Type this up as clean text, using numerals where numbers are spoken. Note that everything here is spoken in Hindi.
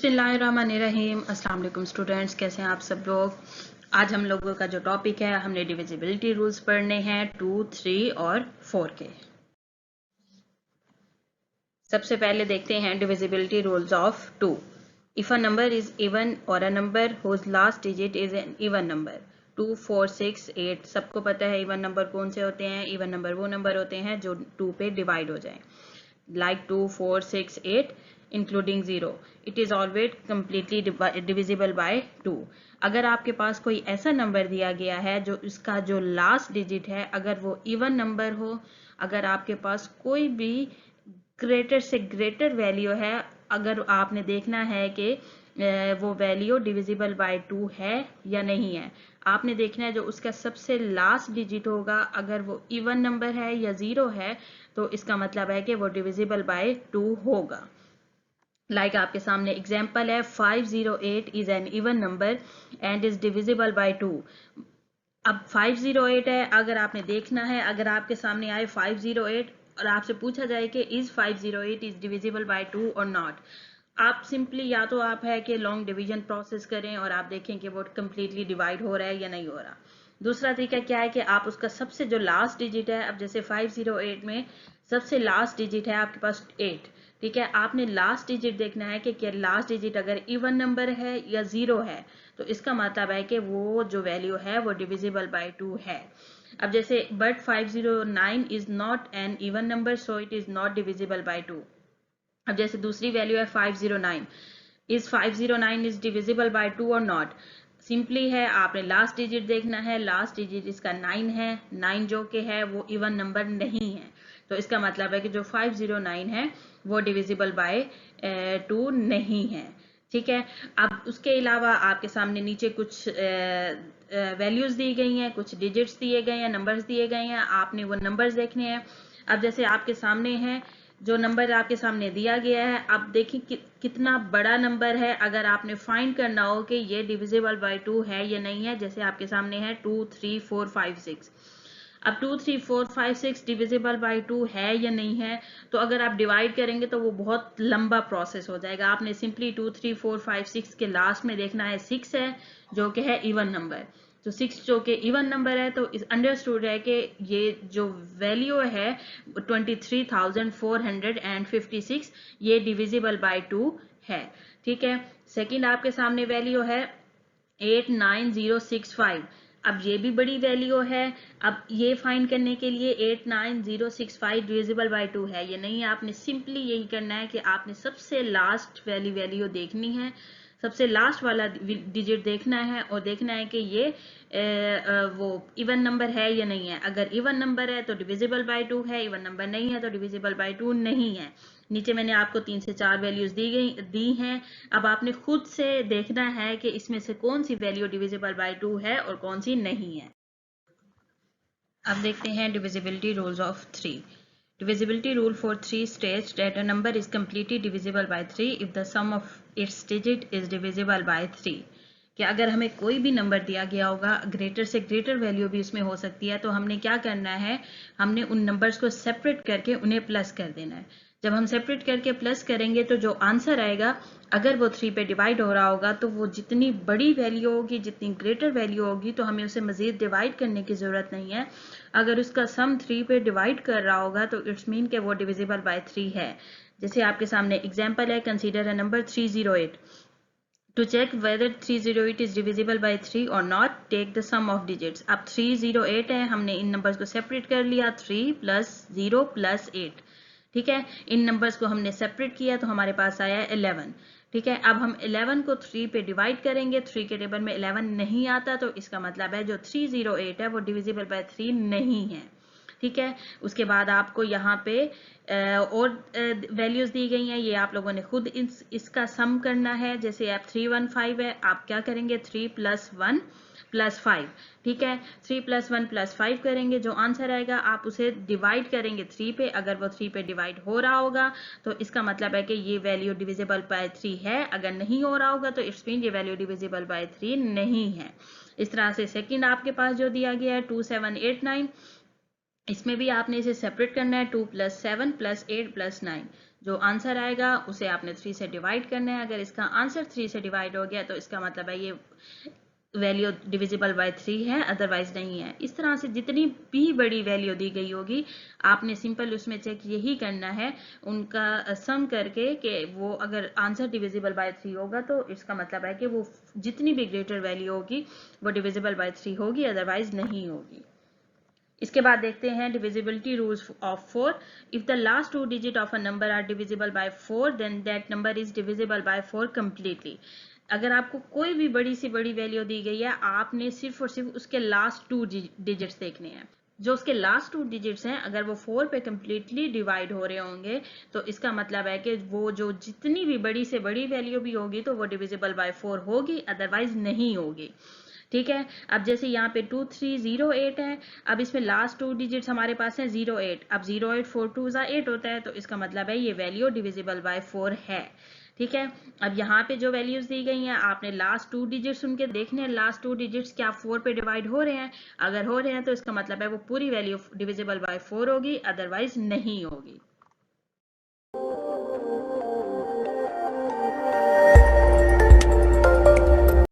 बिस्मिल्लाहिर्रहमानिर्रहीम। अस्सलाम वालेकुम स्टूडेंट्स, कैसे हैं आप सब लोग। आज हम लोगों का जो टॉपिक है, हमने डिविजिबिलिटी रूल्स पढ़ने हैं 2, 3 और 4 के। सबसे पहले देखते हैं divisibility rules of 2। If a number is even और a number whose last digit is an even number 2, 4, 6, 8। सबको पता है इवन नंबर कौन से होते हैं। इवन नंबर वो नंबर होते हैं जो 2 पे डिवाइड हो जाए, like 2, 4, 6, 8 including 0. It is always completely divisible by 2. अगर आपके पास कोई ऐसा नंबर दिया गया है जो इसका जो लास्ट डिजिट है अगर वो इवन नंबर हो, अगर आपके पास कोई भी ग्रेटर से ग्रेटर वैल्यू है, अगर आपने देखना है कि वो वैल्यू डिविजिबल बाय 2 है या नहीं है, आपने देखना है जो उसका सबसे लास्ट डिजिट होगा, अगर वो इवन नंबर है या 0 है तो इसका मतलब है कि वो डिविजिबल बाय 2 होगा। लाइक आपके सामने एग्जांपल है 508 is an even number and is divisible bye 2। अब 508 है, अगर आपने देखना है, अगर आपके सामने आए 508 और आपसे पूछा जाए कि इज 508 इज डिविजिबल बाय 2 और नॉट, आप सिंपली या तो आप है कि लॉन्ग डिवीजन प्रोसेस करें और आप देखें कि वो कंप्लीटली डिवाइड हो रहा है या नहीं हो रहा। दूसरा तरीका क्या है कि आप उसका सबसे जो लास्ट डिजिट है, अब जैसे 508 में सबसे लास्ट डिजिट है आपके पास 8, ठीक है, आपने लास्ट डिजिट देखना है कि क्या लास्ट डिजिट अगर इवन नंबर है या 0 है तो इसका मतलब है कि वो जो वैल्यू है वो डिविजिबल बाय 2 है। अब जैसे but 509 is not an even number so it is not divisible by 2। अब जैसे दूसरी वैल्यू है 509, इज 509 इज डिविजिबल बाय 2 और नॉट। सिंपली है, आपने लास्ट डिजिट देखना है, लास्ट डिजिट इसका 9 है, 9 जो कि है वो इवन नंबर नहीं है, तो इसका मतलब है कि जो 509 है वो डिविजिबल बाय 2 नहीं है, ठीक है। अब उसके अलावा आपके सामने नीचे कुछ वैल्यूज दी गई हैं, कुछ डिजिट्स दिए गए हैं, नंबर्स दिए गए हैं, आपने वो नंबर्स देखने हैं। अब जैसे आपके सामने है जो नंबर आपके सामने दिया गया है, अब देखिए कितना बड़ा नंबर है, अगर आपने फाइंड करना हो कि ये डिविजिबल बाय 2 है या नहीं है। जैसे आपके सामने है 2, 3, 4, 5, 6। अब 2, 3, 4, 5, 6 डिविजिबल बाय 2 है या नहीं है, तो अगर आप डिवाइड करेंगे तो वो बहुत लंबा प्रोसेस हो जाएगा। आपने सिंपली 2, 3, 4, 5, 6 के लास्ट में देखना है 6 है जो कि है इवन नंबर, तो 6 जो कि इवन नंबर है तो इस अंडरस्टूड है कि ये जो वैल्यू है 23,456 ये डिविजिबल बाय 2 है, ठीक है। सेकंड आपके सामने वैल्यू है 89065। अब ये भी बड़ी वैल्यू है। अब ये फाइंड करने के लिए 89065 डिविजिबल बाय 2 है ये नहीं है, आपने सिंपली यही करना है कि आपने सबसे लास्ट वैल्यू देखनी है, सबसे लास्ट वाला डिजिट देखना है और देखना है कि ये वो इवन नंबर है या नहीं है। अगर इवन नंबर है तो डिविजिबल बाय 2 है, इवन नंबर नहीं है तो डिविजिबल बाय 2 नहीं है। नीचे मैंने आपको 3 से 4 वैल्यूज दी हैं। अब आपने खुद से देखना है कि इसमें से कौन सी वैल्यू डिविजिबल बाय 2 है और कौन सी नहीं है। अब देखते हैं divisibility rules of 3। Divisibility rule for 3 states that a number is completely divisible by 3 if the sum of its digit is divisible by 3। कि अगर हमें कोई भी नंबर दिया गया होगा, ग्रेटर से ग्रेटर वैल्यू भी उसमें हो सकती है, तो हमने क्या करना है, हमने उन नंबर्स को सेपरेट करके उन्हें प्लस कर देना है। जब हम सेपरेट करके प्लस करेंगे तो जो आंसर आएगा, अगर वो 3 पे डिवाइड हो रहा होगा तो वो जितनी बड़ी वैल्यू होगी, जितनी ग्रेटर वैल्यू होगी, तो हमें उसे मजीद डिवाइड करने की जरूरत नहीं है। अगर उसका सम 3 पे डिवाइड कर रहा होगा तो इट्स मीन कि वो डिविजिबल बाय 3 है। जैसे आपके सामने एग्जांपल है, consider a number 308। To check whether 308 is divisible by 3 or not, take the sum of digits। अब 308 है, हमने इन नंबर्स को सेपरेट कर लिया, 3 + 0 + 8, ठीक है। इन नंबर्स को हमने सेपरेट किया तो हमारे पास आया 11, ठीक है। अब हम 11 को 3 पे डिवाइड करेंगे, 3 के टेबल में 11 नहीं आता, तो इसका मतलब है जो 308 है वो डिविजिबल बाय 3 नहीं है, ठीक है। उसके बाद आपको यहाँ पे और वैल्यूज दी गई हैं, ये आप लोगों ने खुद इसका सम करना है। जैसे आप 315 है, आप क्या करेंगे 3 + 1 + 5, ठीक है। 3 + 1 + 5 करेंगे, जो आंसर आएगा आप उसे डिवाइड करेंगे 3 पे। अगर वो 3 पे डिवाइड हो रहा होगा तो इसका मतलब है कि ये वैल्यू डिविजिबल बाय 3 है, अगर नहीं हो रहा होगा तो इट्स मीन ये वैल्यू डिविजिबल बाय 3 नहीं है। इस तरह से सेकंड आपके पास जो दिया गया है 2789, इसमें भी आपने इसे सेपरेट करना है, 2 + 7 + 8 + 9। जो आंसर आएगा उसे आपने 3 से डिवाइड करना है। अगर इसका आंसर 3 से डिवाइड हो गया तो इसका मतलब है ये वैल्यू डिविजिबल बाय 3 है, अदरवाइज नहीं है। इस तरह से जितनी भी बड़ी वैल्यू दी गई होगी आपने सिंपल उसमें चेक यही करना है उनका सम करके कि वो अगर आंसर डिविजिबल बाय 3 होगा तो इसका मतलब है कि वो जितनी भी ग्रेटर वैल्यू होगी वो डिविजिबल बाय 3 होगी, अदरवाइज नहीं होगी। इसके बाद देखते हैं divisibility rules of 4। If the last 2 digit of a number are divisible by 4 then that number is divisible by 4 completely. अगर आपको कोई भी बड़ी से बड़ी वैल्यू दी गई है आपने सिर्फ और सिर्फ उसके लास्ट 2 डिजिट्स देखने हैं। जो उसके लास्ट 2 डिजिट्स हैं अगर वो 4 पे कंप्लीटली डिवाइड हो रहे होंगे तो इसका मतलब है कि वो जो जितनी भी बड़ी से बड़ी वैल्यू भी होगी तो वो डिविजिबल बाय 4 होगी, अदरवाइज नहीं होगी। ठीक है, अब जैसे यहाँ पे 2308 है, अब इसमें लास्ट 2 डिजिट्स हमारे पास हैं 08। अब 08 4 2 8 होता है तो इसका मतलब है ये वैल्यू डिविजिबल बाय 4 है। ठीक है, अब यहाँ पे जो वैल्यूज दी गई हैं आपने लास्ट 2 डिजिट्स उनके देखने हैं, लास्ट 2 डिजिट्स क्या 4 पे डिवाइड हो रहे हैं। अगर हो रहे हैं तो इसका मतलब है वो पूरी वैल्यू डिविजिबल बाय 4 होगी, अदरवाइज नहीं होगी।